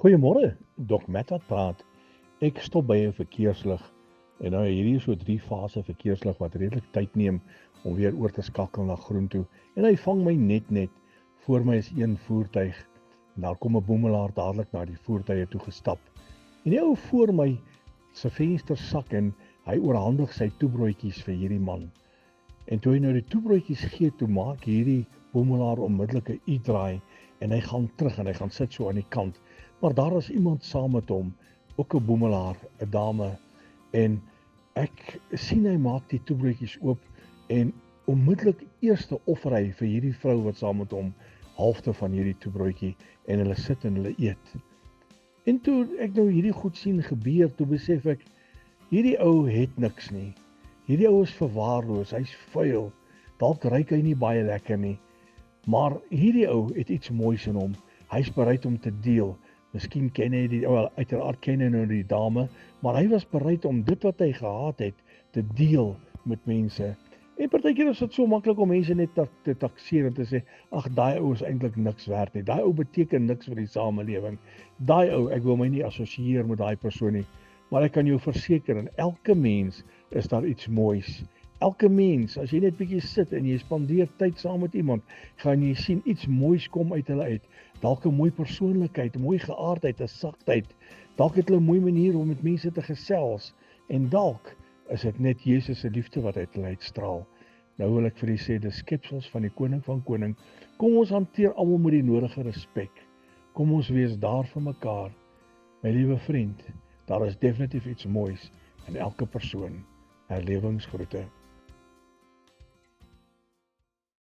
Goeiemôre, Dok Matt wat praat. Ek stop by 'n verkeerslig en nou hierdie is so 3 fase verkeerslig wat redelik tyd neem om weer oor te skakel na groen toe. En hy vang my net. Voor my is een voertuig en daar kom 'n boemelaar dadelik na die voertuie toe gestap. En die ou voor my se venster sak en hy oorhandig sy toebroodjies vir hierdie man. En toe hy nou die toebroodjies gee, toe maak hierdie boemelaar onmiddellik 'n U-draai en hy gaan terug en hy gaan sit so aan die kant. Maar daar is iemand saam met hom, ook 'n boemelaar, 'n dame. En ek sien hy maak die toebroodjies oop en onmiddellik eerste offer hy vir hierdie vrou wat saam met hom halfte van hierdie toebroodjie en hulle sit en hulle eet. En toe ek nou hierdie goed sien gebeur, toe besef ek, hierdie ou het niks nie. Hierdie ou is verwaarloos, hy's vuil. Dalk ruik hy nie baie lekker nie. Maar hierdie ou het iets moois in hom. Hy's bereid om te deel. Miskien ken hy uiteraard ken hy nou die dame, maar hy was bereid om dit wat hy gehad het te deel met mense. En partykeer is dit so maklik om mense net te takseer en te sê, ag, daai ou is eintlik niks werd nie. Daai ou beteken niks vir die samelewing. Daai ou, ek wil my nie assosieer met daai persoon nie. Maar ek kan jou verseker, in elke mens is daar iets moois. Elke mens, as jy net bietjie sit en jy spandeer tyd saam met iemand, gaan jy sien iets moois kom uit hulle uit. Dalk 'n mooi persoonlikheid, 'n mooi geaardheid, 'n sagtheid. Dalk het hulle 'n mooi manier om met mense te gesels. En dalk is dit net Jesus se liefde wat uit hulle uitstraal. Nou wil ek vir u sê, dis skepsels van die koning van koning. Kom ons hanteer almal met die nodige respek. Kom ons wees daar vir mekaar. My liewe vriend, daar is definitief iets moois in elke persoon. Herlewingsgroete.